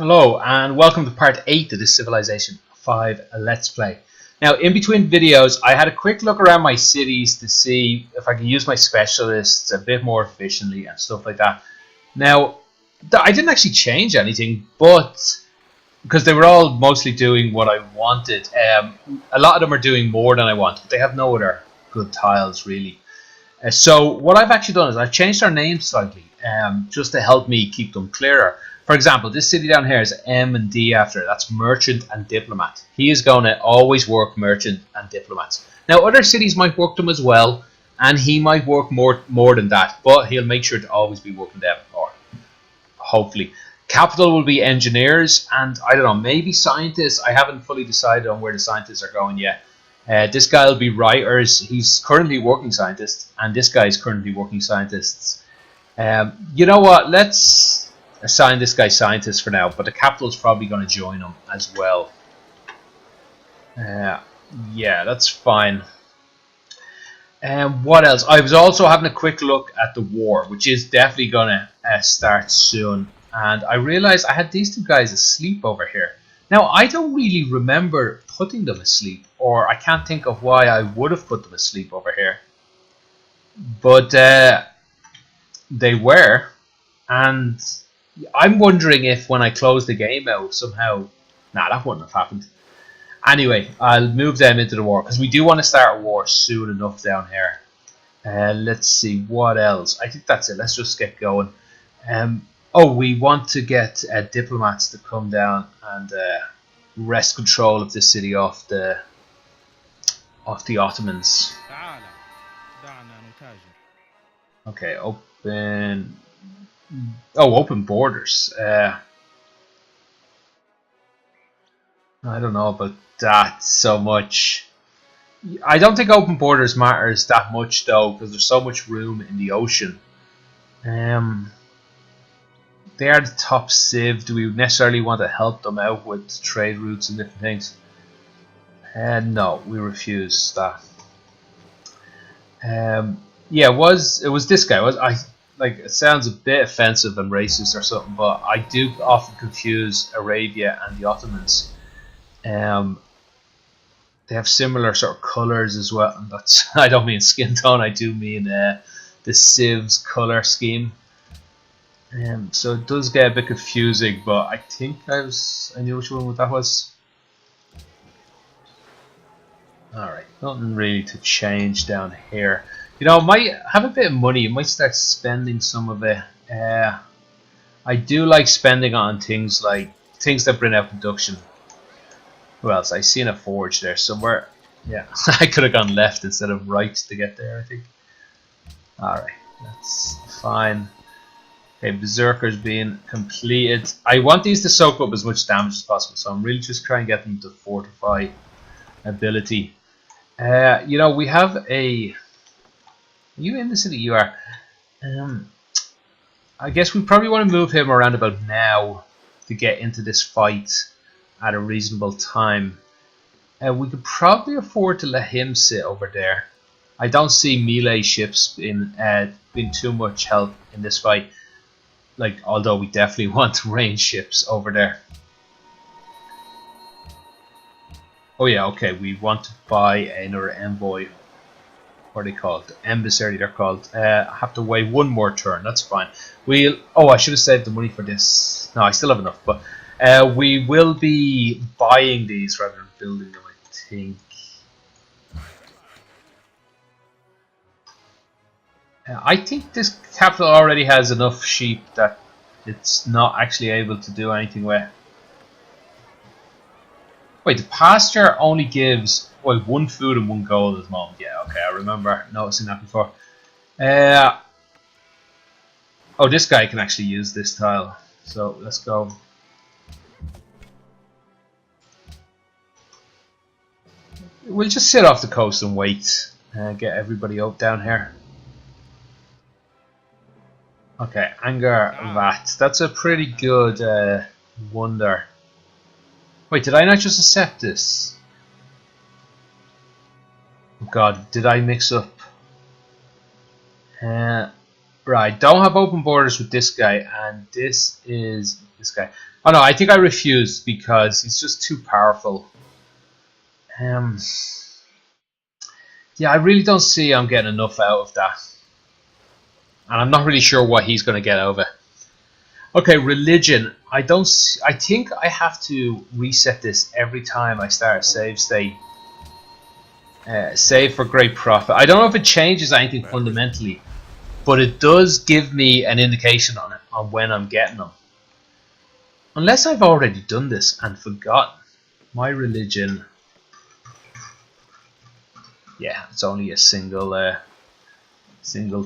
Hello and welcome to part 8 of this Civilization 5 Let's Play. Now in between videos I had a quick look around my cities to see if I can use my specialists a bit more efficiently and stuff like that. Now I didn't actually change anything, but because they were all mostly doing what I wanted. A lot of them are doing more than I want, but they have no other good tiles really. So what I've actually done is I've changed our names slightly just to help me keep them clearer. For example, this city down here is M and D after it. That's merchant and diplomat. He is going to always work merchant and diplomats. Now other cities might work them as well, and he might work more than that, but he'll make sure to always be working them, or hopefully. Capital will be engineers, and I don't know, maybe scientists. I haven't fully decided on where the scientists are going yet. This guy will be writers. He's currently working scientist, and this guy is currently working scientists. You know what? Let's assign this guy scientist for now, but the capital is probably going to join him as well. Yeah, that's fine. What else? I was also having a quick look at the war, which is definitely going to start soon. And I realized I had these two guys asleep over here. Now, I don't really remember putting them asleep, or I can't think of why I would have put them asleep over here. But they were, and I'm wondering if when I close the game out somehow... Nah, that wouldn't have happened. Anyway, I'll move them into the war, because we do want to start a war soon enough down here. Let's see, what else? I think that's it. Let's just get going. Oh, we want to get diplomats to come down and wrest control of this city off the Ottomans. Okay, open... Oh, open borders. I don't know about that so much. I don't think open borders matters that much though, because there's so much room in the ocean. They are the top civ. Do we necessarily want to help them out with trade routes and different things? No, we refuse that. Yeah, it was this guy. It sounds a bit offensive and racist or something, but I do often confuse Arabia and the Ottomans. They have similar sort of colours as well. And that's, I don't mean skin tone. I do mean the civ's colour scheme. So it does get a bit confusing, but I think I knew which one that was. Alright, nothing really to change down here. You know, I might have a bit of money. I might start spending some of it. I do like spending on things that bring out production. Who else? I seen a forge there somewhere. Yeah, I could have gone left instead of right to get there, I think. Alright, that's fine. Okay, Berserker's being completed. I want these to soak up as much damage as possible, so I'm really just trying to get them to fortify ability. You know, we have a... Are you in the city? You are. I guess we probably want to move him around about now to get into this fight at a reasonable time. We could probably afford to let him sit over there. I don't see melee ships being too much help in this fight. Although we definitely want range ships over there. Oh yeah, okay, we want to buy another envoy. What are they called? Emissary, they're called. I have to wait one more turn, that's fine. Oh, I should have saved the money for this. No, I still have enough, but we will be buying these rather than building them, I think. I think this capital already has enough sheep that it's not actually able to do anything with. Wait, the pasture only gives one food and 1 gold at the moment. Yeah, okay, I remember noticing that before. Oh, this guy can actually use this tile. So let's go. We'll just sit off the coast and wait and get everybody up down here. Okay, Anger Vat. That's a pretty good wonder. Wait, did I not just accept this? Oh god, did I mix up? Right, Right, don't have open borders with this guy, and this is this guy. Oh no, I think I refuse because he's just too powerful. Yeah, I really don't see I'm getting enough out of that. And I'm not really sure what he's going to get out of it. Okay, religion. I think I have to reset this every time I start a save state. Save for great profit. I don't know if it changes anything fundamentally, but it does give me an indication on it, on when I'm getting them. Unless I've already done this and forgotten. My religion. Yeah, it's only a single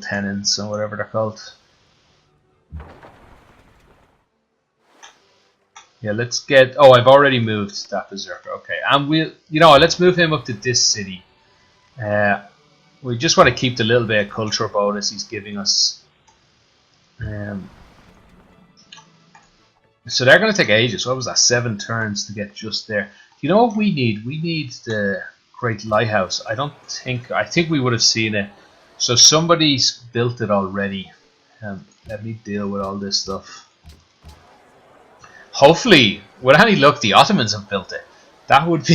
tenants or whatever they're called. Yeah, let's get. Oh, I've already moved that berserker. Okay, and let's move him up to this city. We just want to keep the little bit of culture bonus he's giving us. So they're going to take ages. What was that? 7 turns to get just there. You know what we need? We need the Great Lighthouse. I think we would have seen it. So somebody's built it already. Let me deal with all this stuff. Hopefully, with any luck, the Ottomans have built it. That would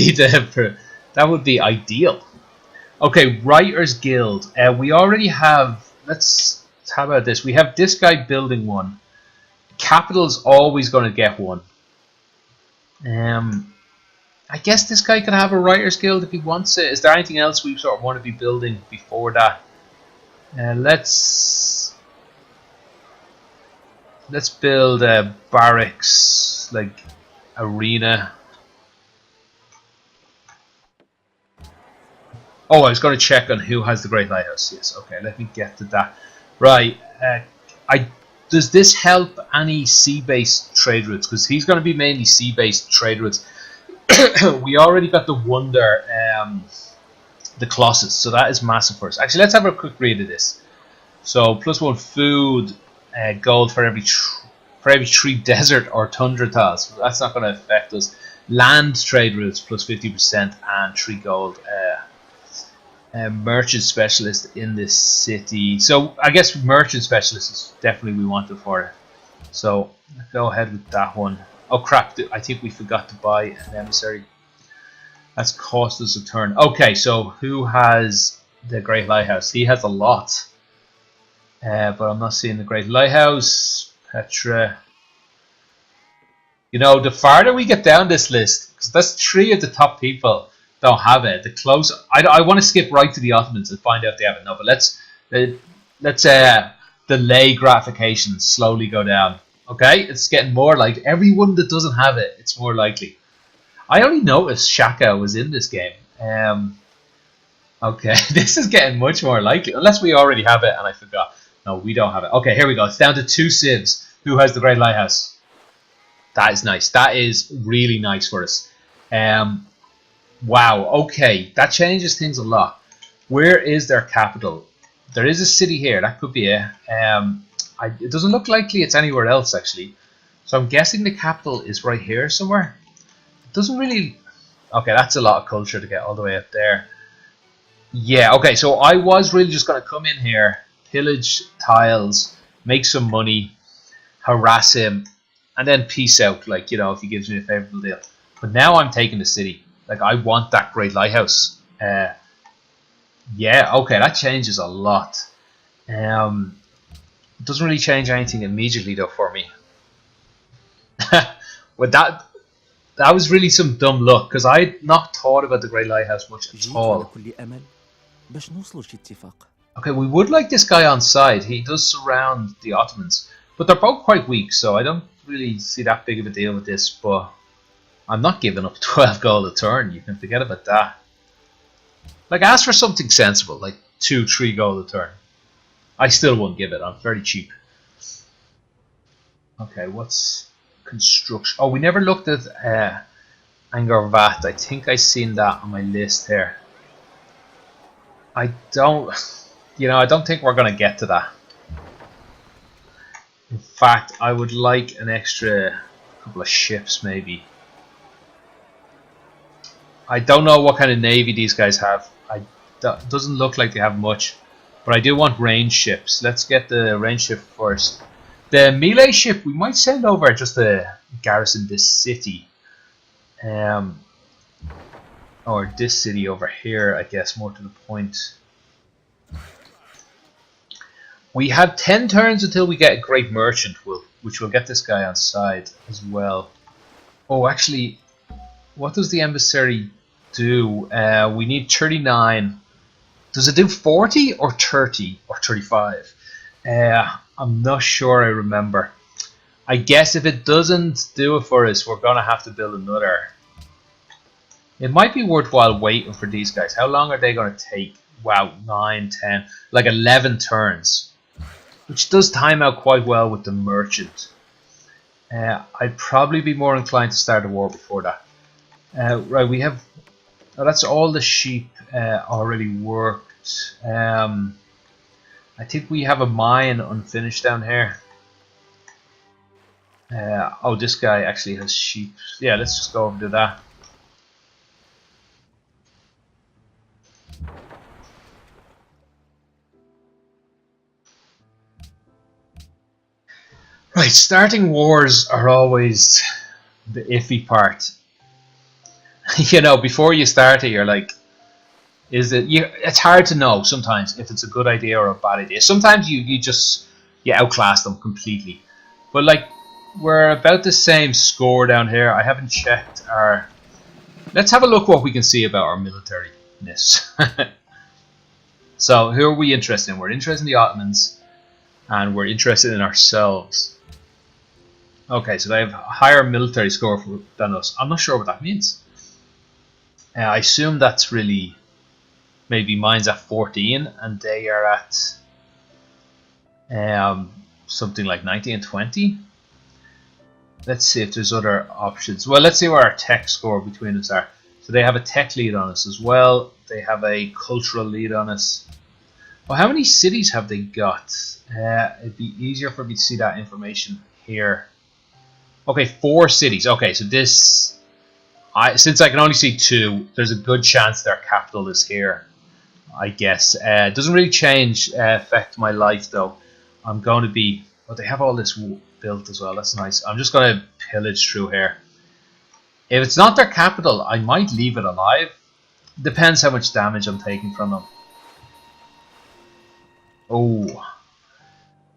be ideal. Okay, Writers Guild. We already have. How about this? We have this guy building one. Capital's always going to get one. I guess this guy can have a Writers Guild if he wants it. Is there anything else we sort of want to be building before that? Let's build barracks, like arena. Oh, I was going to check on who has the Great Lighthouse. Yes, okay, let me get to that. Right, does this help any sea-based trade routes? Because he's going to be mainly sea-based trade routes. We already got the Wonder, the Colossus, so that is massive for us. Actually, let's have a quick read of this. So, +1 food, gold for every 3 desert or tundra tiles. That's not going to affect us. Land trade routes +50% and 3 gold. Merchant specialist in this city. So I guess merchant specialist is definitely we want it for it. So go ahead with that one. Oh crap! I think we forgot to buy an emissary. That's cost us a turn. Okay, so who has the Great Lighthouse? He has a lot. But I'm not seeing the Great Lighthouse. Petra. You know, the farther we get down this list, because that's 3 of the top people don't have it. The close, I want to skip right to the Ottomans and find out if they have it. No, but let's delay gratification, slowly go down. Okay, it's getting more like everyone that doesn't have it. It's more likely. I only noticed Shaka was in this game. Okay, this is getting much more likely, unless we already have it and I forgot. No, we don't have it. Okay, here we go. It's down to 2 civs. Who has the Great Lighthouse? That is nice. That is really nice for us. Wow. Okay, that changes things a lot. Where is their capital? There is a city here. That could be it. It doesn't look likely it's anywhere else actually. So I'm guessing the capital is right here somewhere. It doesn't really. Okay, that's a lot of culture to get all the way up there. Yeah. Okay. So I was really just going to come in here, pillage tiles, make some money, harass him, and then peace out, like, you know, if he gives me a favorable deal. But now I'm taking the city. Like, I want that Great Lighthouse. Yeah, okay, that changes a lot. It doesn't really change anything immediately, though, for me. Well, that was really some dumb luck, because I had not thought about the Great Lighthouse much at all. Okay, we would like this guy on side. He does surround the Ottomans. But they're both quite weak, so I don't really see that big of a deal with this, but I'm not giving up 12 gold a turn. You can forget about that. Like, ask for something sensible, like 2-3 gold a turn. I still won't give it. I'm very cheap. Okay, what's construction? Oh, we never looked at Angkor Wat. I think I seen that on my list here. I don't think we're going to get to that. In fact, I would like an extra couple of ships, maybe. I don't know what kind of navy these guys have. Doesn't look like they have much, But I do want range ships. Let's get the range ship first. The melee ship, we might send over just to garrison this city. Or this city over here, I guess, more to the point. We have 10 turns until we get a great merchant, which will get this guy on side as well. Oh, actually, what does the emissary do? We need 39. Does it do 40 or 30 or 35? I'm not sure I remember. I guess if it doesn't do it for us, we're going to have to build another. It might be worthwhile waiting for these guys. How long are they going to take? Wow, 9, 10, like 11 turns. Which does time out quite well with the merchant. I'd probably be more inclined to start a war before that. Right, we have... Oh, that's all the sheep already worked. I think we have a mine unfinished down here. Oh, this guy actually has sheep. Yeah, let's just go over to that. Right, starting wars are always the iffy part. You know, before you start it, you're like, it's hard to know sometimes if it's a good idea or a bad idea. Sometimes you outclass them completely. But like, we're about the same score down here. I haven't checked our... Let's have a look what we can see about our military-ness. So, who are we interested in? We're interested in the Ottomans, and we're interested in ourselves. Okay, so they have a higher military score than us. I'm not sure what that means. I assume that's really... Maybe mine's at 14 and they are at something like 19 and 20. Let's see if there's other options. Well, let's see where our tech score between us are. So they have a tech lead on us as well. They have a cultural lead on us. Well, how many cities have they got? It'd be easier for me to see that information here. Okay, 4 cities. Okay, so this... since I can only see 2, there's a good chance their capital is here, I guess. It doesn't really affect my life, though. I'm going to be... Well, they have all this built as well. That's nice. I'm just going to pillage through here. If it's not their capital, I might leave it alive. Depends how much damage I'm taking from them. Oh.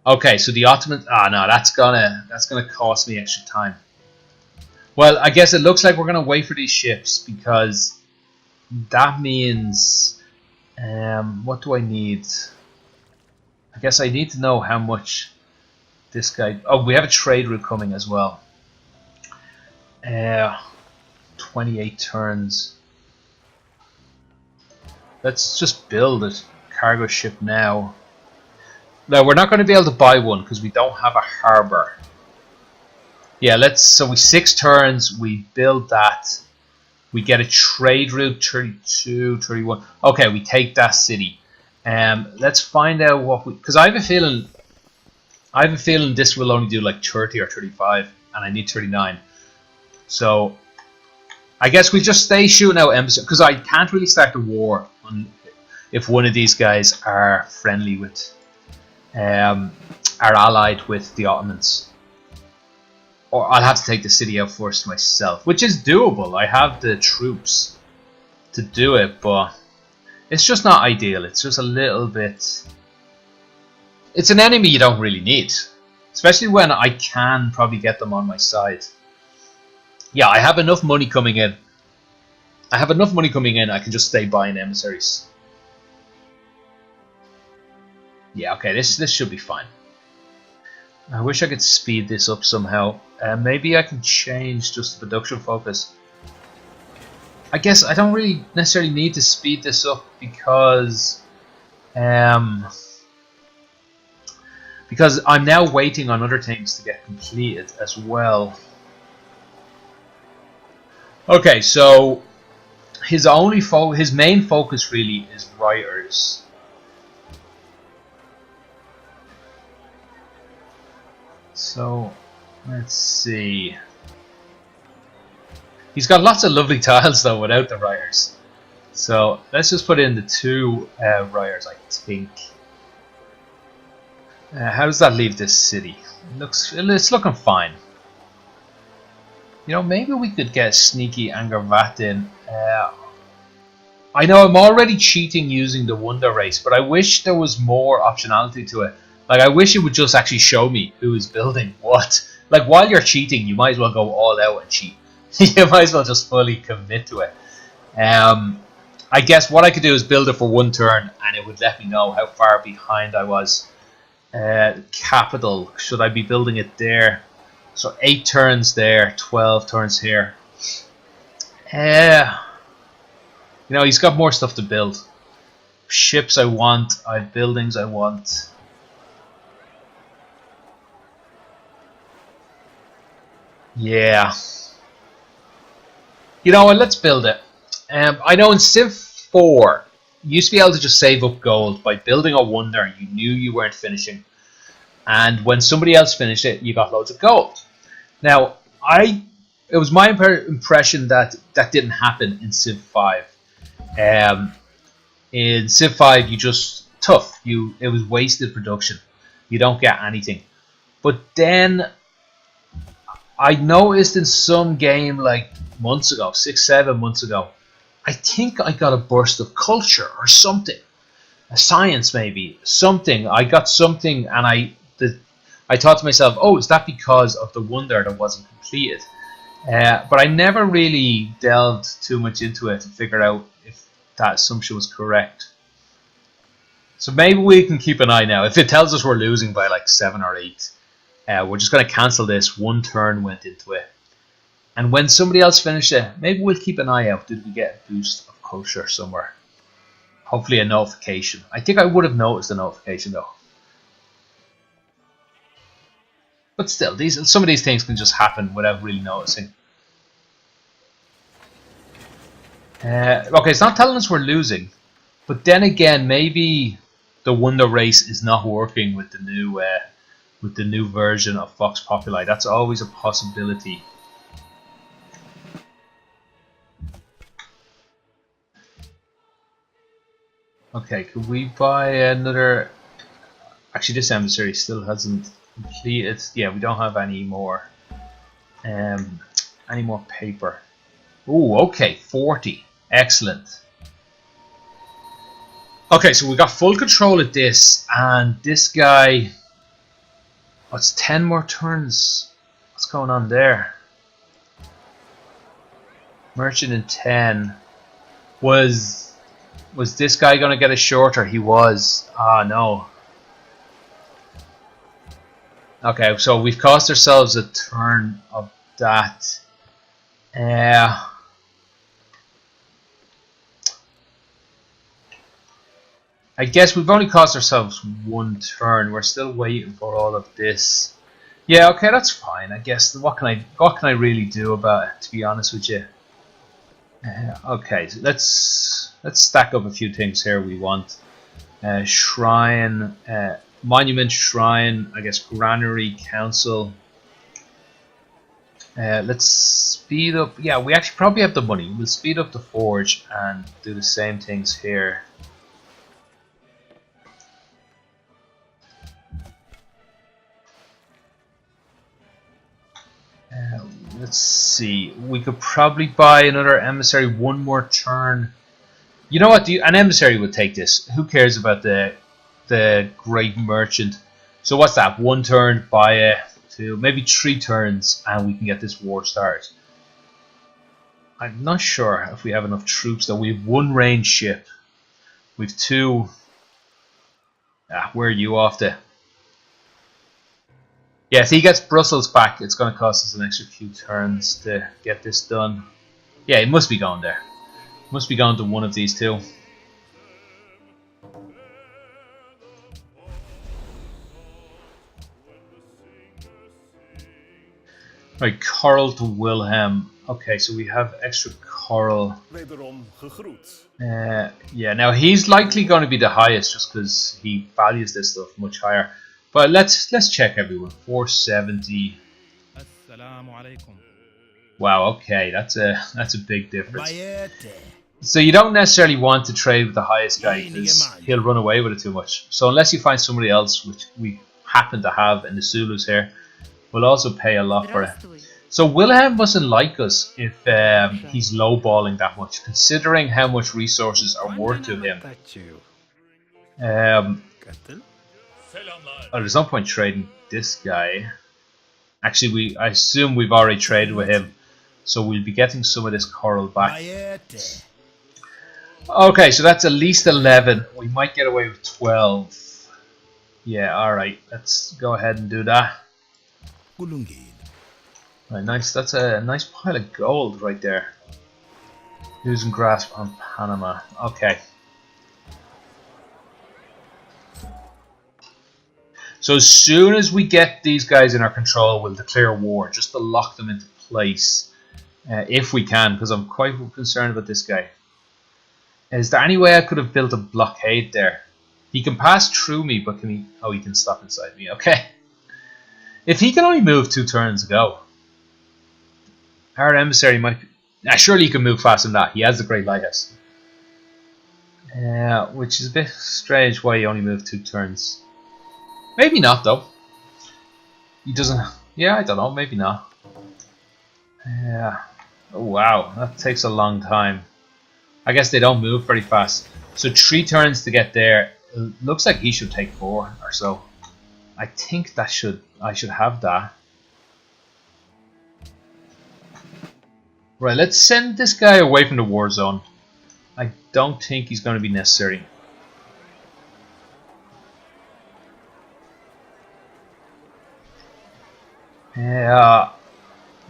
Okay, so the Ottomans... Ah, no, that's gonna cost me extra time. Well, I guess it looks like we're going to wait for these ships, because that means... what do I need? I guess I need to know how much this guy... Oh, we have a trade route coming as well. 28 turns. Let's just build a cargo ship now. Now, we're not going to be able to buy one because we don't have a harbour. Yeah, so we 6 turns, we build that. We get a trade route, 32, 31. Okay, we take that city. Let's find out what we... Because I have a feeling this will only do like 30 or 35, and I need 39. So, I guess we just stay shooting out embassies, because I can't really start the war if one of these guys are friendly with... are allied with the Ottomans. Or I'll have to take the city out first myself, which is doable. I have the troops to do it, but it's just not ideal. It's just a little bit... It's an enemy you don't really need, especially when I can probably get them on my side. Yeah, I have enough money coming in. I can just stay buying emissaries. Yeah, okay, this should be fine. I wish I could speed this up somehow. Maybe I can change just the production focus. I guess I don't really necessarily need to speed this up because I'm now waiting on other things to get completed as well. Okay, so his main focus really is writers. So, let's see. He's got lots of lovely tiles though without the writers. So, let's just put in the 2 writers, I think. How does that leave this city? It's looking fine. You know, maybe we could get Sneaky Angervat in. I know I'm already cheating using the Wonder race, but I wish there was more optionality to it. Like, I wish it would just actually show me who is building what. Like, while you're cheating, you might as well go all out and cheat. You might as well just fully commit to it. I guess what I could do is build it for one turn, and it would let me know how far behind I was. Capital, should I be building it there? So 8 turns there, 12 turns here. You know, he's got more stuff to build. Ships I want, I have buildings I want. Yeah. You know what, let's build it. I know in Civ 4, you used to be able to just save up gold by building a wonder you knew you weren't finishing. And when somebody else finished it, you got loads of gold. Now, it was my impression that that didn't happen in Civ 5. In Civ 5, you just tough. It was wasted production. You don't get anything. But then I noticed in some game like months ago, 6-7 months ago, I think I got a burst of culture or something, a science maybe, something. I got something, and I thought to myself, oh, is that because of the wonder that wasn't completed? But I never really delved too much into it to figure out if that assumption was correct. So maybe we can keep an eye now. If it tells us we're losing by like 7 or 8, we're just going to cancel this. One turn went into it. And when somebody else finished it, maybe we'll keep an eye out. Did we get a boost of culture somewhere? Hopefully a notification. I think I would have noticed a notification though. But still, some of these things can just happen without really noticing. Okay, it's not telling us we're losing. But then again, maybe the Wonder race is not working with the new version of Vox Populi. That's always a possibility. Okay, could we buy another? Actually, this emissary still hasn't completed. Yeah, we don't have any more paper. Ooh, okay, 40. Excellent. Okay, so we got full control of this, and this guy. Oh, it's 10 more turns. What's going on there? Merchant in 10. Was this guy going to get a shorter? He was. Ah, no. Okay, so we've cost ourselves a turn of that. I guess we've only cost ourselves one turn. We're still waiting for all of this. Yeah, okay, that's fine. I guess what can I really do about it? To be honest with you. Okay, so let's stack up a few things here. We want shrine, monument, shrine. I guess granary, council. Let's speed up. Yeah, we actually probably have the money. We'll speed up the forge and do the same things here. Let's see. We could probably buy another emissary one more turn. You know what? An emissary would take this. Who cares about the great merchant? So what's that? One turn, buy it. 2, maybe 3 turns, and we can get this war started. I'm not sure if we have enough troops though. We have 1 range ship. We have 2. Where are you off to? Yeah, if he gets Brussels back, it's going to cost us an extra few turns to get this done. Yeah, it must be going there. Must be going to one of these 2. Right, coral to Wilhelm. Okay, so we have extra coral. Yeah, now he's likely going to be the highest just because he values this stuff much higher. But let's check everyone. 470. Wow, okay, that's a big difference. So you don't necessarily want to trade with the highest guy because he'll run away with it too much. So unless you find somebody else, which we happen to have in the Zulus here. We'll also pay a lot for it. So Wilhelm mustn't like us if he's lowballing that much, considering how much resources are worth to him. There's no point trading this guy. Actually, I assume we've already traded with him, so we'll be getting some of this coral back. Okay, so that's at least 11. We might get away with 12. Yeah, alright. Let's go ahead and do that. Right, nice. That's a nice pile of gold right there. Losing grasp on Panama. Okay. So as soon as we get these guys in our control, we'll declare war just to lock them into place. If we can, because I'm quite concerned about this guy. Is there any way I could have built a blockade there? He can pass through me, but can he... Oh, he can stop inside me. Okay. If he can only move 2 turns ago. Our emissary might... surely he can move faster than that. He has the Great Lighthouse. Which is a bit strange why he only moved 2 turns. Maybe not, though. He doesn't... Yeah, I don't know. Maybe not. Oh, wow. That takes a long time. I guess they don't move very fast. So 3 turns to get there. It looks like he should take 4 or so. I think that I should have that. Right, let's send this guy away from the war zone. I don't think he's going to be necessary.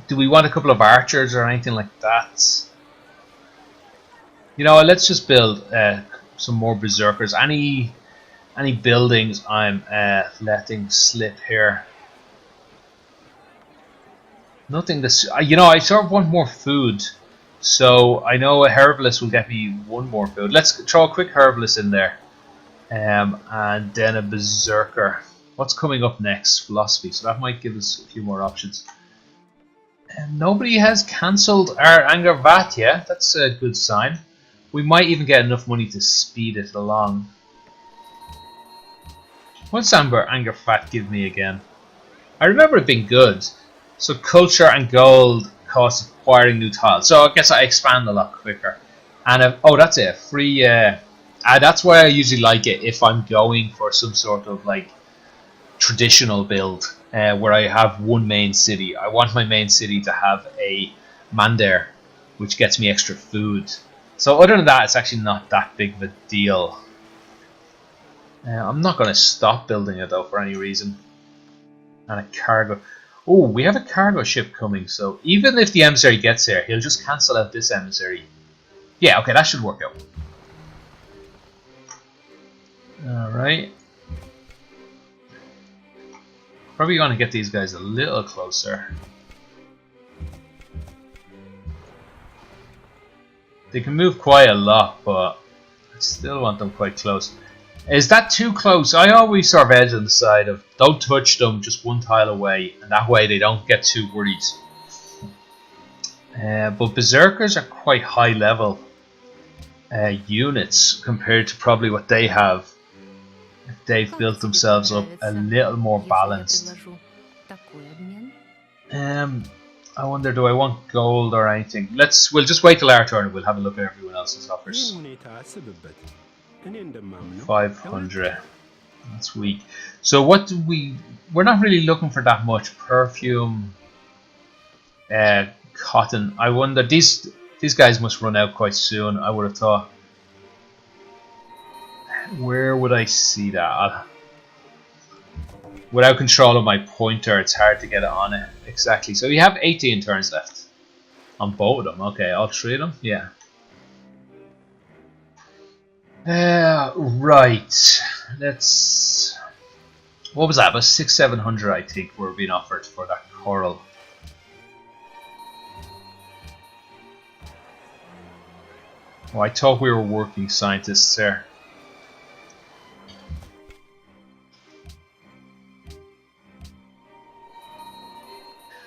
Do we want a couple of archers or anything like that? You know, let's just build some more berserkers. Any buildings I'm letting slip here? Nothing this. You know, I sort of want more food, so I know a herbalist will get me 1 more food. Let's throw a quick herbalist in there, and then a berserker. What's coming up next? Philosophy. So that might give us a few more options. Nobody has cancelled our anger vat yet. That's a good sign. We might even get enough money to speed it along. What's anger vat give me again? I remember it being good. So culture and gold cost acquiring new tiles. So I guess I expand a lot quicker. And oh, that's it. Free. That's why I usually like it if I'm going for some sort of like traditional build where I have 1 main city. I want my main city to have a Mandar, which gets me extra food. So other than that, it's actually not that big of a deal. I'm not going to stop building it though for any reason. And a cargo. Oh, we have a cargo ship coming, so even if the emissary gets here, he'll just cancel out this emissary. Yeah, okay, that should work out. Alright. Probably going to get these guys a little closer. They can move quite a lot, but I still want them quite close. Is that too close? I always sort of edge on the side of don't touch them, just 1 tile away, and that way they don't get too worried. But berserkers are quite high level units compared to probably what they have. They've built themselves up a little more balanced. I wonder, do I want gold or anything? We'll just wait till our turn and we'll have a look at everyone else's offers. 500. That's weak. So what do we're not really looking for that much. Perfume, cotton. I wonder, these guys must run out quite soon, I would have thought. Where would I see that? Without control of my pointer, it's hard to get it on it. Exactly. So we have 18 turns left. On both of them. Okay, all 3 of them? Yeah. Right. Let's... What was that? About 600-700 I think were being offered for that coral. Oh, I thought we were working scientists there.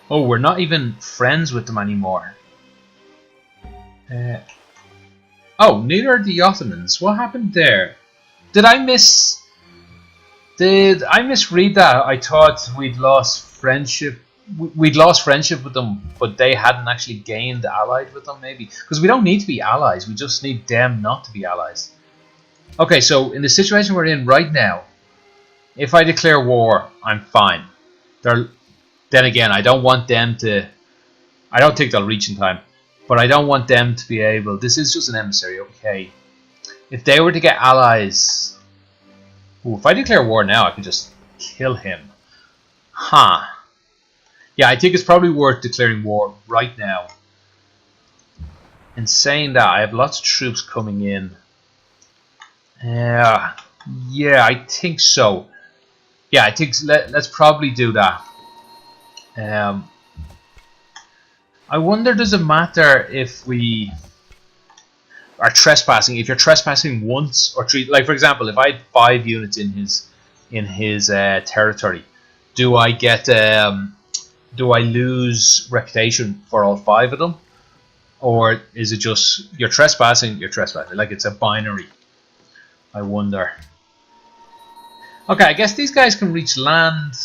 Oh, we're not even friends with them anymore. Oh, neither are the Ottomans. What happened there? Did I miss... Did I misread that? I thought we'd lost friendship. We'd lost friendship with them, but they hadn't actually gained allied with them, maybe. Because we don't need to be allies. We just need them not to be allies. Okay, so in the situation we're in right now, if I declare war, I'm fine. Then again, I don't want them to... I don't think they'll reach in time. But I don't want them to be able... This is just an emissary, okay. If they were to get allies... Ooh, if I declare war now, I could just kill him. Huh. Yeah, I think it's probably worth declaring war right now. In saying that, I have lots of troops coming in. Yeah, I think so. Yeah, I think let's probably do that. I wonder, does it matter if we are trespassing? If you're trespassing once or three, like for example, if I had 5 units in his territory, do I get do I lose reputation for all 5 of them, or is it just you're trespassing? You're trespassing, like it's a binary. I wonder. Okay, I guess these guys can reach land.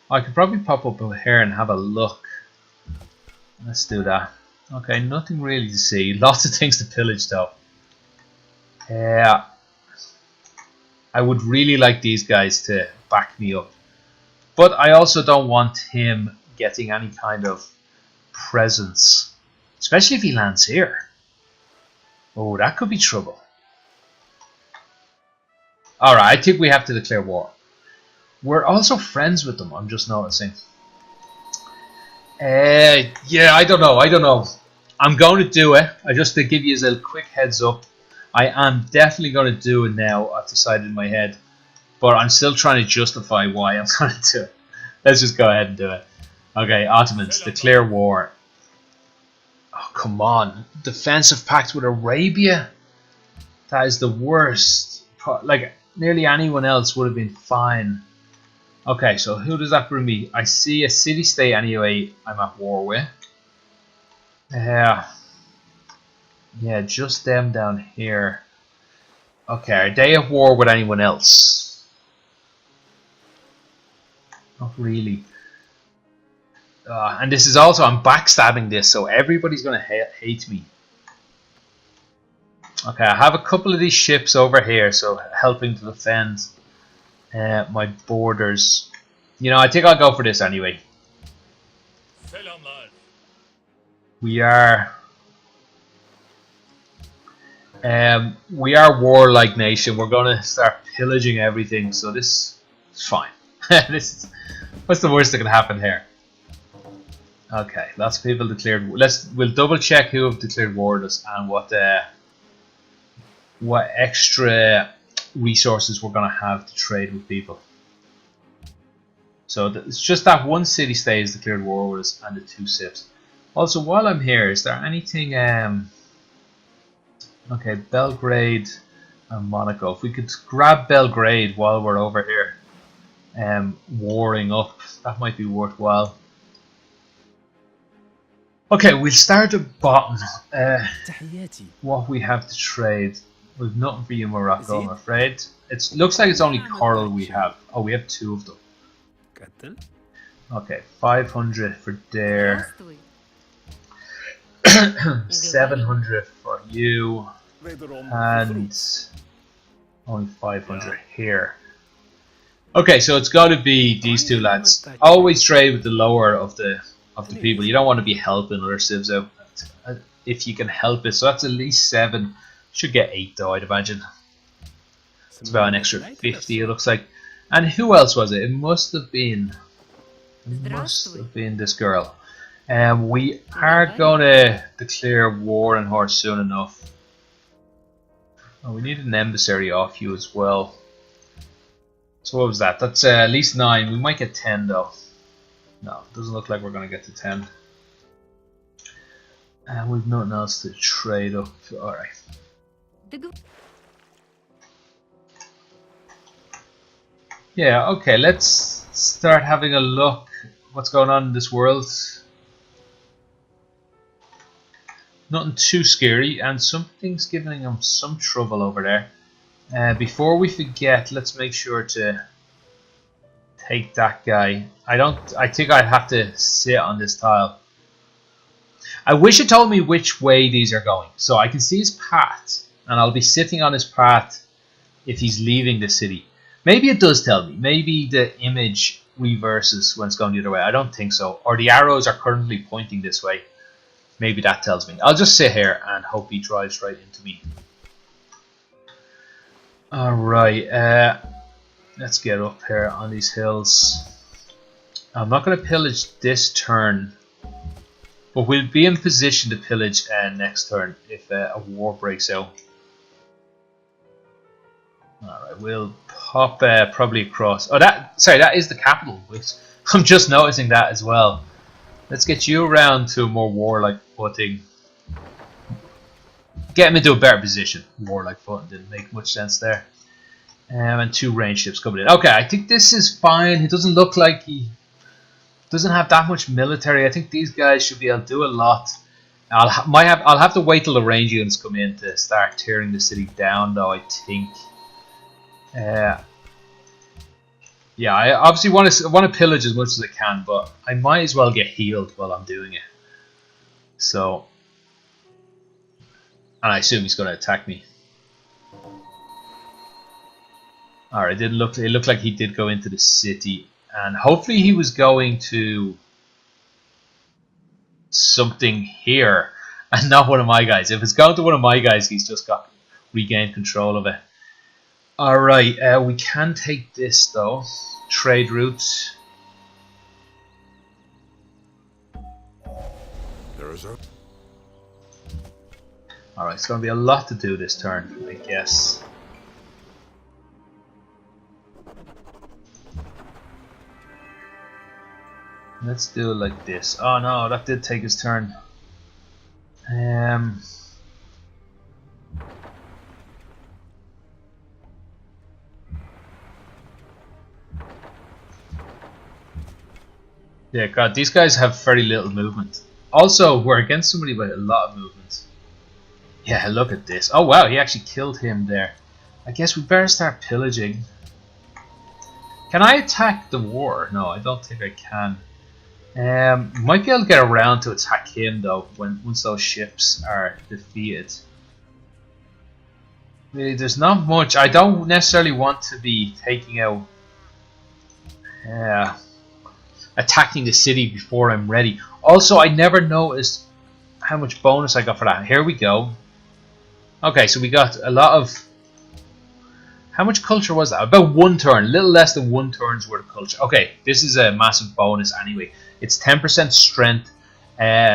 I could probably pop up over here and have a look. Let's do that. Okay, nothing really to see. Lots of things to pillage though. Yeah. I would really like these guys to back me up. But I also don't want him getting any kind of presence. Especially if he lands here. Oh, that could be trouble. Alright, I think we have to declare war. We're also friends with them, I'm just noticing. Yeah, I don't know. I'm going to do it. Just to give you a quick heads up. I am definitely going to do it now. I've decided in my head. But I'm still trying to justify why I'm going to do it. Let's just go ahead and do it. Okay, Ottomans, declare war. Oh, come on. Defensive pact with Arabia? That is the worst. Like, nearly anyone else would have been fine. Okay, so who does that bring me? I see a city-state anyway I'm at war with. Yeah, just them down here. Okay, are they at war with anyone else? Not really. And this is also, I'm backstabbing this, so everybody's going to hate me. Okay, I have a couple of these ships over here, so helping to defend my borders. You know, I think I'll go for this anyway. We are warlike nation. We're gonna start pillaging everything, so this is fine. What's the worst that can happen here? Okay, lots of people declared. We'll double check who have declared war with us and what extra resources we're gonna have to trade with people. So it's just that one city-state has declared war with us and the 2 ships. Also, while I'm here, is there anything... okay, Belgrade and Monaco. If we could grab Belgrade while we're over here warring up, that might be worthwhile. Okay, we'll start at bottom. What we have to trade. We've nothing for you, Morocco, I'm afraid. It looks like it's only coral we have. Oh, we have 2 of them. Okay, 500 for there. 700 for you. And only 500 here. Okay, so it's got to be these 2 lads. Always trade with the lower of the people. You don't want to be helping other civs out if you can help it. So that's at least 7. Should get 8 though, I'd imagine. It's about an extra 50 it looks like. And who else was it? It must have been this girl. We are going to declare war on her soon enough. Oh, we need an emissary off you as well. So what was that? That's at least 9. We might get 10 though. No, doesn't look like we're going to get to 10. And we've nothing else to trade up. Alright. Yeah, okay, let's start having a look what's going on in this world. Nothing too scary, and something's giving them some trouble over there. Before we forget, let's make sure to take that guy. I think I'd have to sit on this tile. I wish it told me which way these are going, so I can see his path, and I'll be sitting on his path if he's leaving the city. Maybe it does tell me. Maybe the image reverses when it's going the other way. I don't think so. Or the arrows are currently pointing this way. Maybe that tells me. I'll just sit here and hope he drives right into me. Alright, let's get up here on these hills. I'm not going to pillage this turn, but we'll be in position to pillage next turn if a war breaks out. Alright, we'll pop probably across. Oh, that is the capital. I'm just noticing that as well. Let's get you around to a more warlike footing. Get him into a better position. Warlike footing didn't make much sense there. And 2 range ships coming in. Okay, I think this is fine. He doesn't look like he doesn't have that much military. I think these guys should be able to do a lot. I'll have to wait till the range units come in to start tearing the city down, though. I think. Yeah, I obviously want to pillage as much as I can, but I might as well get healed while I'm doing it. So, and I assume he's going to attack me. Alright, it looked like he did go into the city, and hopefully he was going to something here, and not one of my guys. If it's going to one of my guys, he's just got regained control of it. Alright, we can take this though. Trade routes. Alright, it's going to be a lot to do this turn, I guess. Let's do it like this. Oh no, that did take his turn. Yeah, God, these guys have very little movement. Also, we're against somebody with a lot of movement. Yeah, look at this. Oh wow, he actually killed him there. I guess we better start pillaging. Can I attack the war? No, I don't think I can. Might be able to get around to attack him though once those ships are defeated. Really, there's not much. I don't necessarily want to be taking out, attacking the city before I'm ready. Also, I never noticed how much bonus I got for that. Here we go. Okay, so we got a lot of. How much culture was that? About 1 turn, a little less than 1 turn's worth of culture. Okay, this is a massive bonus anyway. It's 10% strength.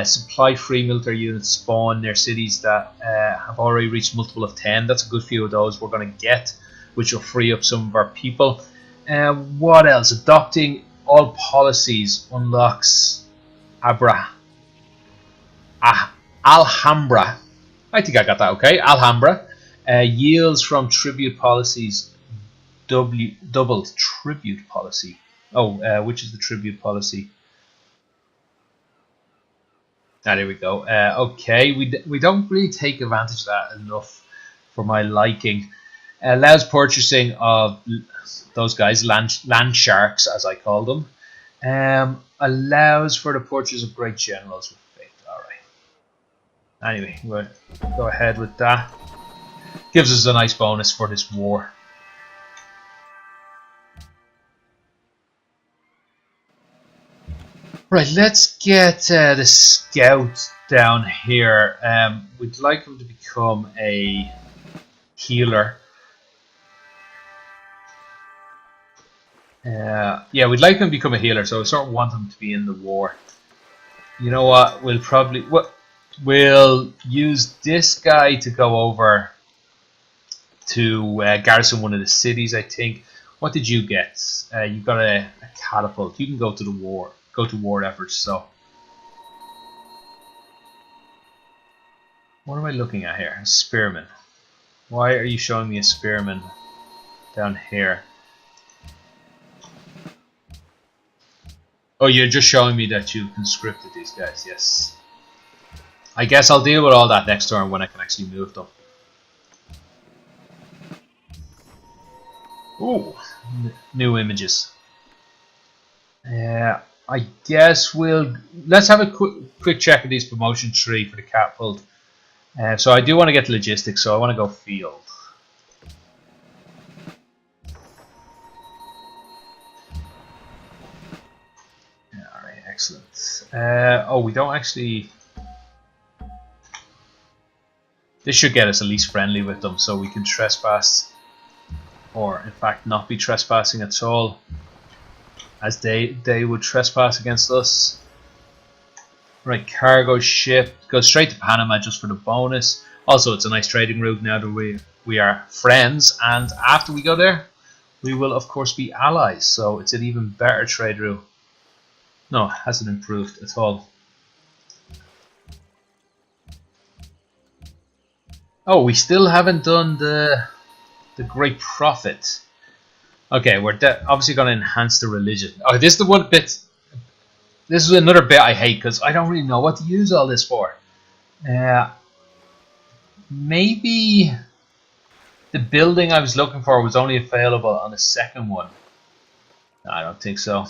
Supply free military units spawn near cities that have already reached multiple of 10. That's a good few of those we're going to get, which will free up some of our people. What else? Adopting all policies unlocks Alhambra. I think I got that okay. Alhambra. Yields from tribute policies doubled tribute policy. Oh, which is the tribute policy? Ah, there we go. Okay, we don't really take advantage of that enough for my liking. Allows purchasing of those guys, land sharks as I call them. Allows for the purchase of great generals with faith. Alright. Anyway, we'll go ahead with that. Gives us a nice bonus for this war. Right, let's get the scout down here. We'd like him to become a healer. Yeah, we'd like him to become a healer, so we sort of want him to be in the war. You know what? We'll use this guy to go over to garrison one of the cities, I think. What did you get? You got a catapult. You can go to the war. Go to war efforts. So, what am I looking at here? A spearman. Why are you showing me a spearman down here? Oh, you're just showing me that you conscripted these guys. Yes. I guess I'll deal with all that next turn when I can actually move them. Ooh, new images. I guess let's have a quick check of these promotion tree for the catapult. So I do want to get logistics, so I want to go field. Alright, excellent. Oh, we don't actually... This should get us at least friendly with them, so we can trespass, or in fact not be trespassing at all, as they would trespass against us. Right, cargo ship goes straight to Panama just for the bonus. Also, it's a nice trading route now that we are friends, and after we go there, we will of course be allies. So it's an even better trade route. No, it hasn't improved at all. Oh, we still haven't done the great prophet. Okay, we're obviously going to enhance the religion. Oh, this is the one bit. This is another bit I hate because I don't really know what to use all this for. Maybe the building I was looking for was only available on the second one. No, I don't think so.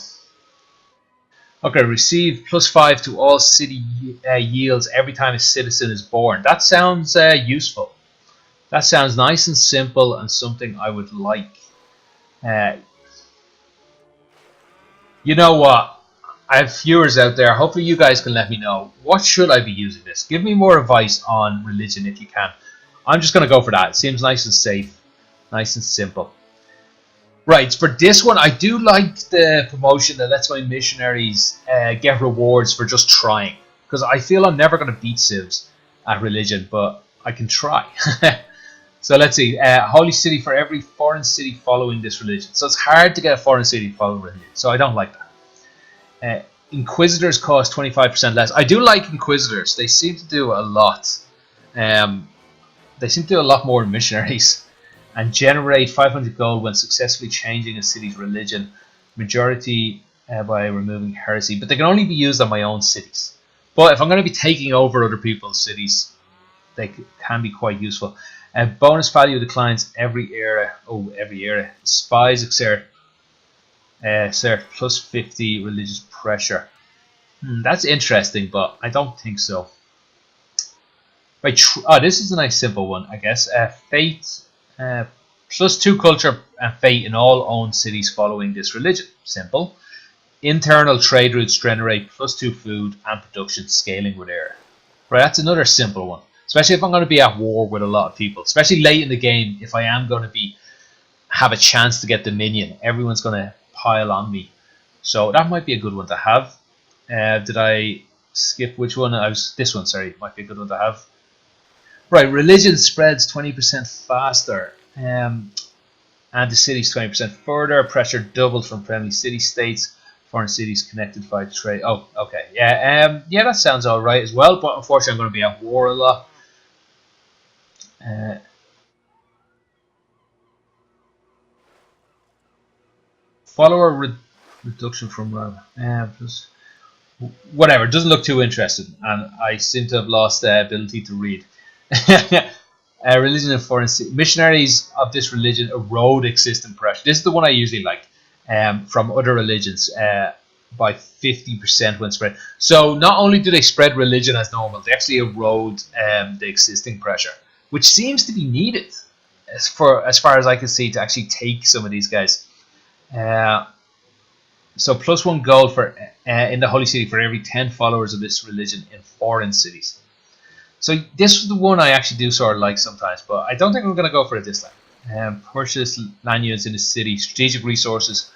Okay, receive +5 to all city yields every time a citizen is born. That sounds useful. That sounds nice and simple and something I would like. You know what? I have viewers out there. Hopefully you guys can let me know. What should I be using this? Give me more advice on religion if you can. I'm just going to go for that. It seems nice and safe. Nice and simple. Right, for this one, I do like the promotion that lets my missionaries get rewards for just trying. Because I feel I'm never going to beat civs at religion, but I can try. So let's see. Holy city for every foreign city following this religion. So it's hard to get a foreign city following religion. So I don't like that. Inquisitors cost 25% less. I do like Inquisitors. They seem to do a lot. They seem to do a lot more than missionaries. And generate 500 gold when successfully changing a city's religion. Majority by removing heresy. But they can only be used on my own cities. But if I'm going to be taking over other people's cities, they can be quite useful. Bonus value declines every era. Oh, every era. Spies exert +50 religious pressure. That's interesting, but I don't think so. Right, this is a nice simple one, I guess. Fate, +2 culture and fate in all owned cities following this religion. Simple. Internal trade routes generate +2 food and production scaling with era. Right, that's another simple one. Especially if I'm going to be at war with a lot of people. Especially late in the game, if I am going to have a chance to get Dominion. Everyone's going to pile on me. So that might be a good one to have. Did I skip which one? This one, sorry. Might be a good one to have. Right, religion spreads 20% faster. And the cities 20% further. Pressure doubles from friendly city-states. Foreign cities connected by trade. Oh, okay. Yeah, yeah, that sounds alright as well. But unfortunately, I'm going to be at war a lot. Follower reduction from whatever, it doesn't look too interesting, and I seem to have lost the ability to read. Religion and foreign missionaries of this religion erode existing pressure. This is the one I usually like. From other religions by 50% when spread. So not only do they spread religion as normal, they actually erode the existing pressure, which seems to be needed as far as I can see to actually take some of these guys. So +1 gold for in the Holy City for every 10 followers of this religion in foreign cities. So this is the one I actually do sort of like sometimes, but I don't think I'm going to go for it this time. Purchase land units in the city. Strategic resources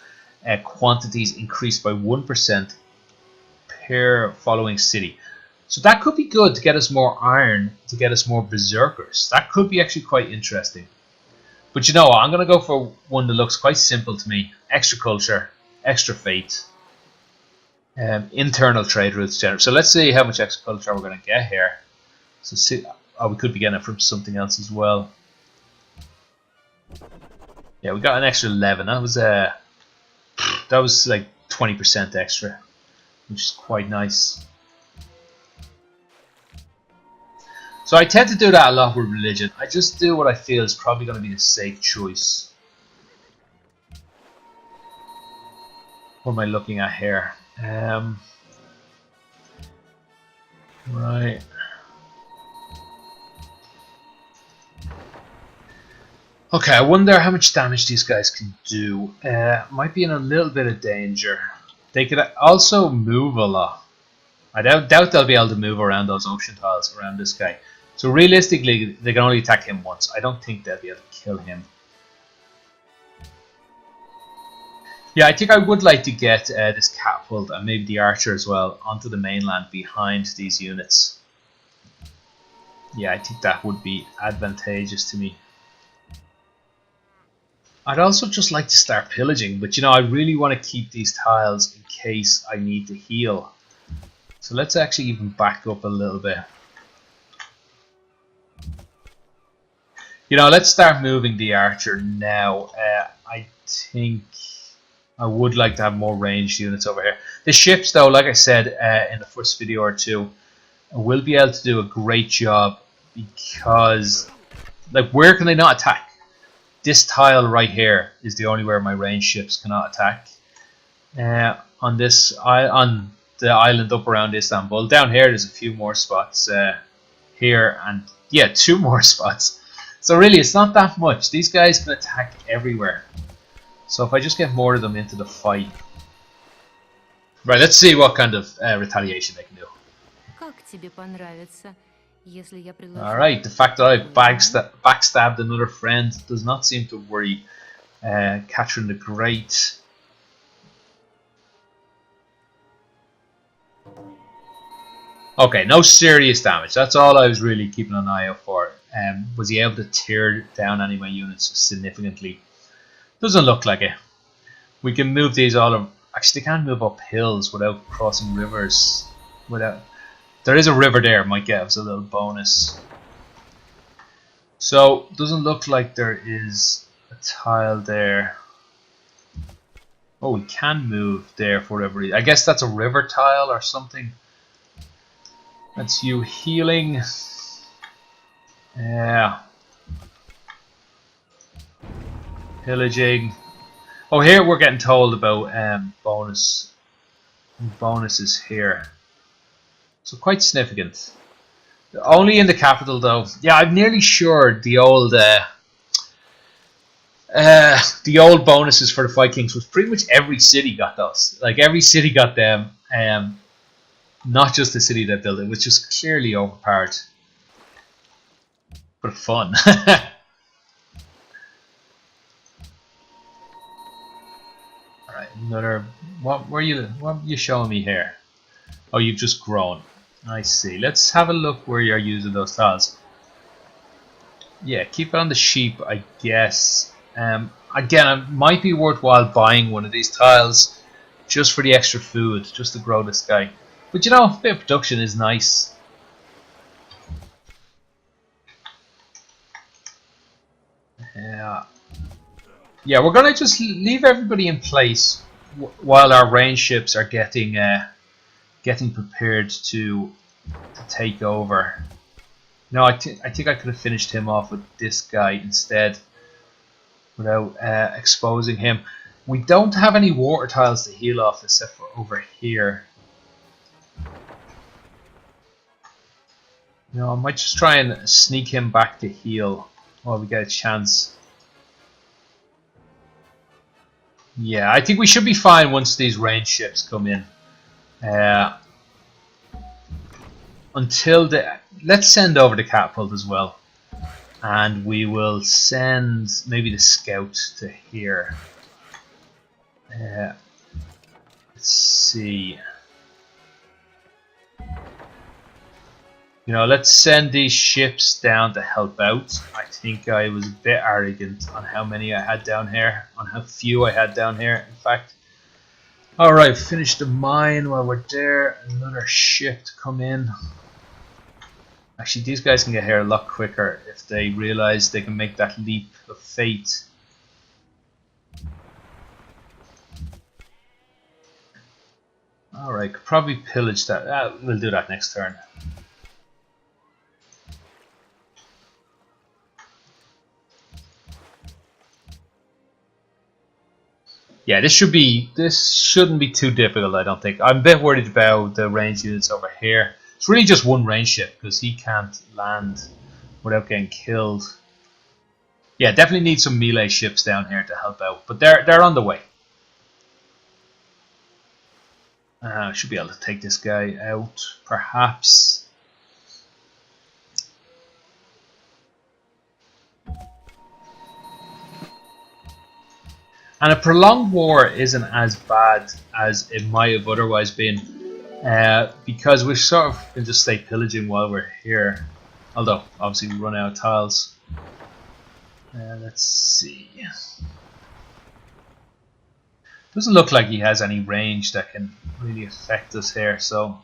quantities increased by 1% per following city. So that could be good to get us more iron, to get us more berserkers. That could be actually quite interesting. But you know what, I'm going to go for one that looks quite simple to me. Extra culture, extra fate, internal trade routes. So let's see how much extra culture we're going to get here. So see, we could be getting it from something else as well. Yeah, we got an extra 11. That was like 20% extra, which is quite nice. So I tend to do that a lot with religion. I just do what I feel is probably going to be the safe choice. What am I looking at here? Right. Okay, I wonder how much damage these guys can do. Might be in a little bit of danger. They could also move a lot. I doubt they'll be able to move around those ocean tiles around this guy. So realistically, they can only attack him once. I don't think they'll be able to kill him. Yeah, I think I would like to get this catapult and maybe the archer as well onto the mainland behind these units. Yeah, I think that would be advantageous to me. I'd also just like to start pillaging, but you know, I really want to keep these tiles in case I need to heal. So let's actually even back up a little bit. You know, let's start moving the archer now. I think I would like to have more ranged units over here. The ships, though, like I said in the first video or two, will be able to do a great job because, like, where can they not attack? This tile right here is the only where my ranged ships cannot attack. On the island up around Istanbul. Down here, there's a few more spots here, and yeah, 2 more spots. So really, it's not that much. These guys can attack everywhere. So if I just get more of them into the fight. Right, let's see what kind of retaliation they can do. Alright, the fact that I backstabbed another friend does not seem to worry Catherine the Great. Okay, no serious damage. That's all I was really keeping an eye out for. Was he able to tear down any of my units significantly? Doesn't look like it. We can move these all of. Actually, they can't move up hills without crossing rivers. There is a river there. Might give us a little bonus. So doesn't look like there is a tile there. Oh, we can move there for whatever reason. I guess that's a river tile or something. That's you healing. Yeah. Pillaging. Oh, here we're getting told about bonuses here. So quite significant. Only in the capital though. Yeah, I'm nearly sure the old bonuses for the Vikings was pretty much every city got those. Like every city got them. Not just the city that built it, which is clearly overpowered. But fun. Alright, another. What are you showing me here? Oh, you've just grown. I see. Let's have a look where you're using those tiles. Yeah, keep it on the sheep, I guess. Again, it might be worthwhile buying one of these tiles just for the extra food, just to grow this guy. But you know, a bit of production is nice. Yeah, we're gonna just leave everybody in place while our ranged ships are getting prepared to take over. No, I think I could have finished him off with this guy instead, without exposing him. We don't have any water tiles to heal off except for over here. No, I might just try and sneak him back to heal while we get a chance. Yeah, I think we should be fine once these ranged ships come in. Let's send over the catapult as well, and we will send maybe the scout to here. Let's see. You know, let's send these ships down to help out. I think I was a bit arrogant on how many I had down here, on how few I had down here, in fact. Alright, finish the mine while we're there. Another ship to come in. Actually, these guys can get here a lot quicker if they realize they can make that leap of fate. Alright, could probably pillage that. We'll do that next turn. Yeah, this shouldn't be too difficult, I don't think. I'm a bit worried about the range units over here. It's really just one range ship because he can't land without getting killed. Yeah, definitely need some melee ships down here to help out, but they're on the way. I should be able to take this guy out, perhaps. And a prolonged war isn't as bad as it might have otherwise been, because we sort of can just stay pillaging while we're here. Although, obviously, we run out of tiles. Let's see. Doesn't look like he has any range that can really affect us here, so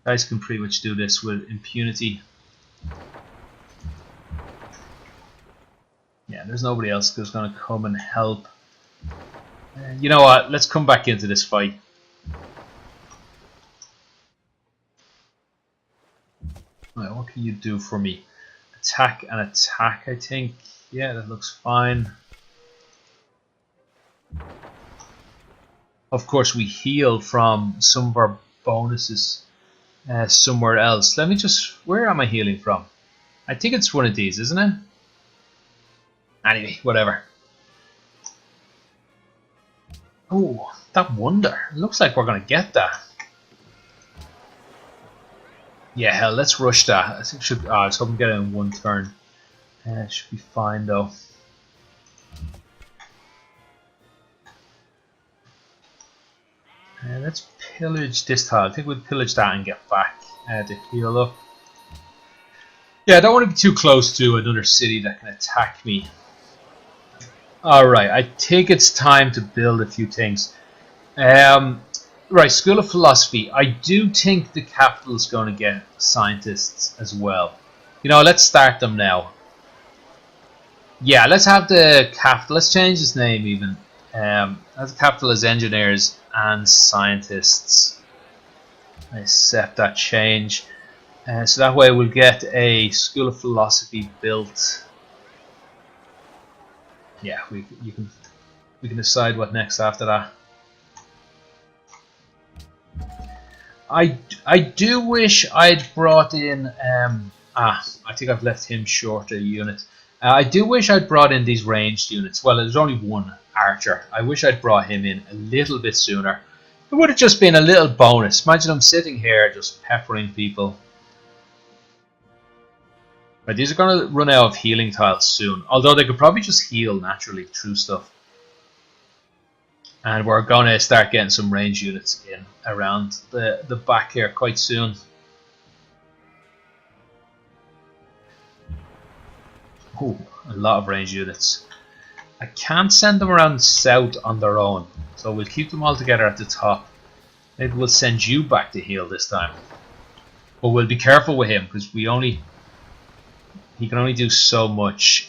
guys can pretty much do this with impunity. Yeah, there's nobody else who's going to come and help. You know what? Let's come back into this fight. Right, what can you do for me? Attack and attack, I think. Yeah, that looks fine. Of course, we heal from some of our bonuses somewhere else. Let me just... Where am I healing from? I think it's one of these, isn't it? Anyway, whatever. Oh, that wonder. It looks like we're going to get that. Yeah, hell, let's rush that. I think should. I was hoping to get it in one turn. It should be fine, though. Let's pillage this tile. I think we'll pillage that and get back to heal up. Yeah, I don't want to be too close to another city that can attack me. Alright, I think it's time to build a few things. Right, School of Philosophy. I do think the capital is going to get scientists as well. You know, let's start them now. Yeah, let's have the capital. Let's change its name even. As the capital as engineers and scientists. I accept that change. So that way we'll get a School of Philosophy built. Yeah, we can decide what next after that. I do wish I'd brought in I think I've left him short a unit. I do wish I'd brought in these ranged units. Well, there's only one archer. I wish I'd brought him in a little bit sooner. It would have just been a little bonus. Imagine I'm sitting here just peppering people. Right, these are going to run out of healing tiles soon. Although they could probably just heal naturally through stuff. And we're going to start getting some range units in around the back here quite soon. Oh, a lot of range units. I can't send them around south on their own. So we'll keep them all together at the top. Maybe we'll send you back to heal this time. But we'll be careful with him because he can only do so much.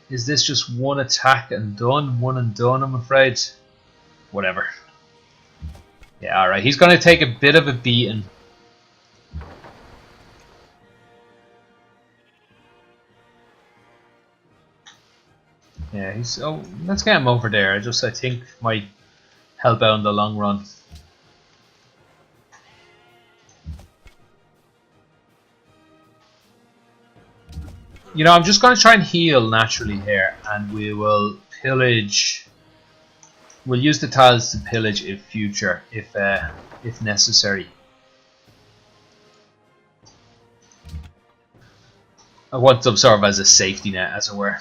Is this just one attack and done? One and done, I'm afraid. Whatever. Yeah, alright. He's going to take a bit of a beating. Yeah, he's... Oh, let's get him over there. I think might help out in the long run. You know, I'm just going to try and heal naturally here, and we will pillage. We'll use the tiles to pillage in future, if necessary. I want them sort of as a safety net, as it were.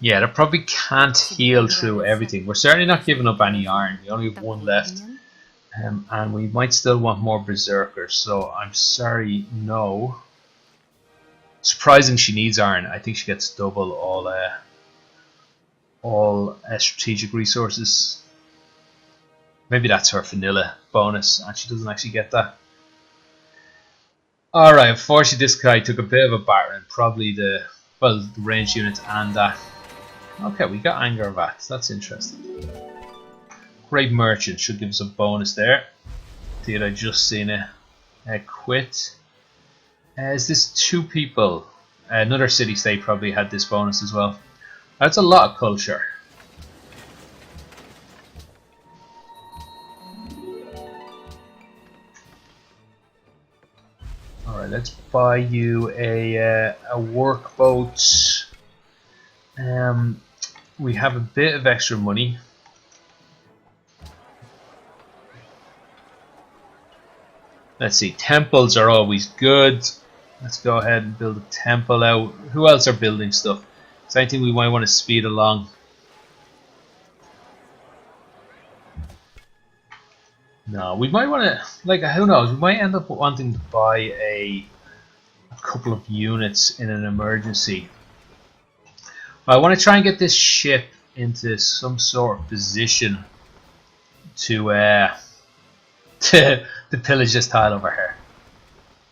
Yeah, they probably can't heal through everything. We're certainly not giving up any iron. We only have one left. And we might still want more berserkers. So I'm sorry, no. Surprising she needs iron. I think she gets double all strategic resources. Maybe that's her vanilla bonus and she doesn't actually get that. Alright, unfortunately this guy took a bit of a battering. Probably the range unit and that. Okay, we got Anger Vats. That's interesting. Great Merchant should give us a bonus there. Did I just seen it? Quit. Is this 2 people? Another city-state probably had this bonus as well. That's a lot of culture. Alright, let's buy you a workboat. We have a bit of extra money. Let's see, temples are always good. Let's go ahead and build a temple out. Who else are building stuff? Is there anything we might want to speed along? No, we might want to, like, who knows, we might end up wanting to buy a couple of units in an emergency. I want to try and get this ship into some sort of position to pillage this tile over here.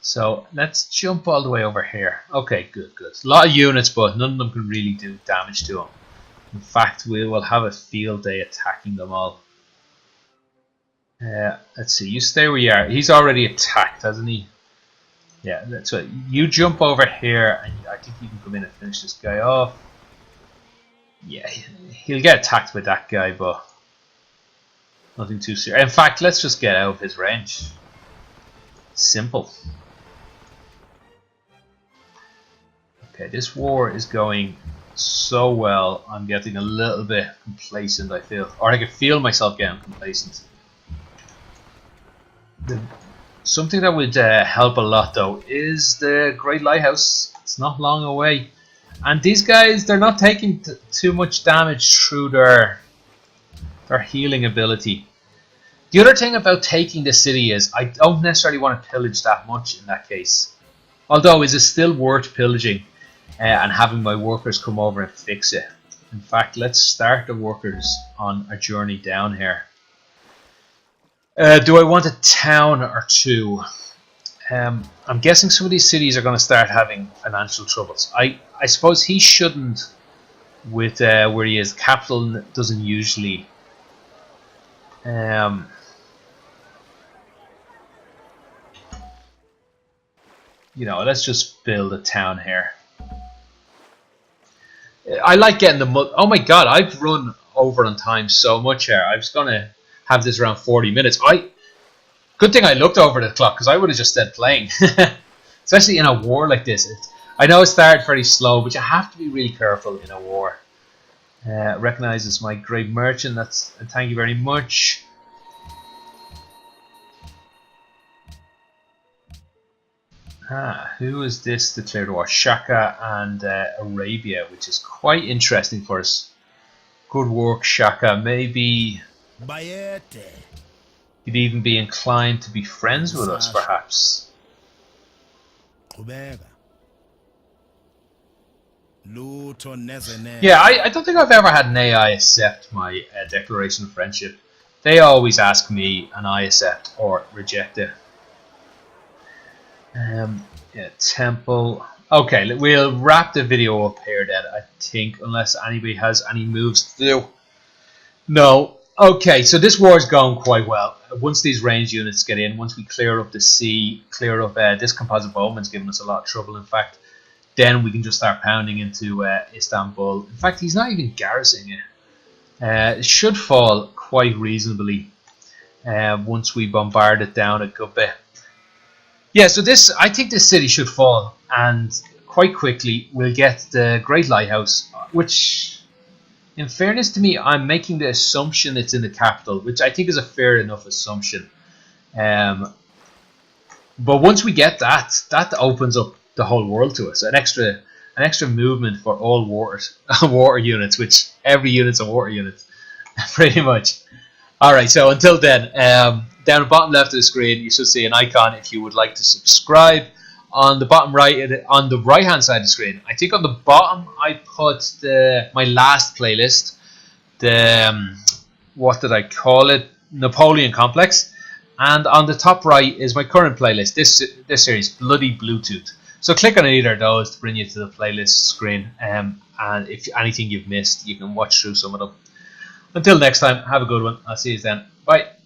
So let's jump all the way over here. Okay, good. A lot of units, but none of them can really do damage to them. In fact, we will have a field day attacking them all. Let's see, you stay where you are. He's already attacked, hasn't he? Yeah, that's right. You jump over here, and I think you can come in and finish this guy off. Yeah, he'll get attacked by that guy, but nothing too serious. In fact, let's just get out of his range. Simple. Okay, this war is going so well. I'm getting a little bit complacent, I feel. Or I can feel myself getting complacent. Something that would help a lot, though, is the Great Lighthouse. It's not long away. And these guys, they're not taking too much damage through their healing ability. The other thing about taking the city is I don't necessarily want to pillage that much in that case. Although, is it still worth pillaging and having my workers come over and fix it? In fact, let's start the workers on a journey down here. Do I want a town or 2? I'm guessing some of these cities are going to start having financial troubles. I suppose he shouldn't with where he is. Capital doesn't usually. You know, let's just build a town here. I like getting the... Oh my god, I've run over on time so much here. I was going to have this around 40 minutes. Good thing I looked over the clock, because I would have just said playing. Especially in a war like this. I know it started very slow, but you have to be really careful in a war. Recognizes my Great Merchant. Thank you very much. Who is this declared war? Shaka and Arabia, which is quite interesting for us. Good work, Shaka. Maybe you'd even be inclined to be friends with us, perhaps. Yeah, I don't think I've ever had an AI accept my declaration of friendship. They always ask me, and I accept or reject it. Yeah, temple. Okay, we'll wrap the video up here then, I think, unless anybody has any moves to do. No. Okay, so this war is going quite well. Once these ranged units get in, once we clear up the sea, clear up this composite bowman's giving us a lot of trouble, in fact, then we can just start pounding into Istanbul. In fact, he's not even garrisoning it. It should fall quite reasonably once we bombard it down a good bit. Yeah, so I think this city should fall, and quite quickly we'll get the Great Lighthouse, which, in fairness to me, I'm making the assumption it's in the capital, which I think is a fair enough assumption. But once we get that opens up the whole world to us. An extra movement for all water units, which every unit's a water unit, pretty much. Alright, so until then, down the bottom left of the screen, you should see an icon if you would like to subscribe. On the bottom right, on the right hand side of the screen, I think on the bottom I put my last playlist, what did I call it? Napoleon Complex. And on the top right is my current playlist, this series, Bloody Bluetooth. So click on either of those to bring you to the playlist screen. And if anything you've missed, you can watch through some of them. Until next time, have a good one. I'll see you then. Bye.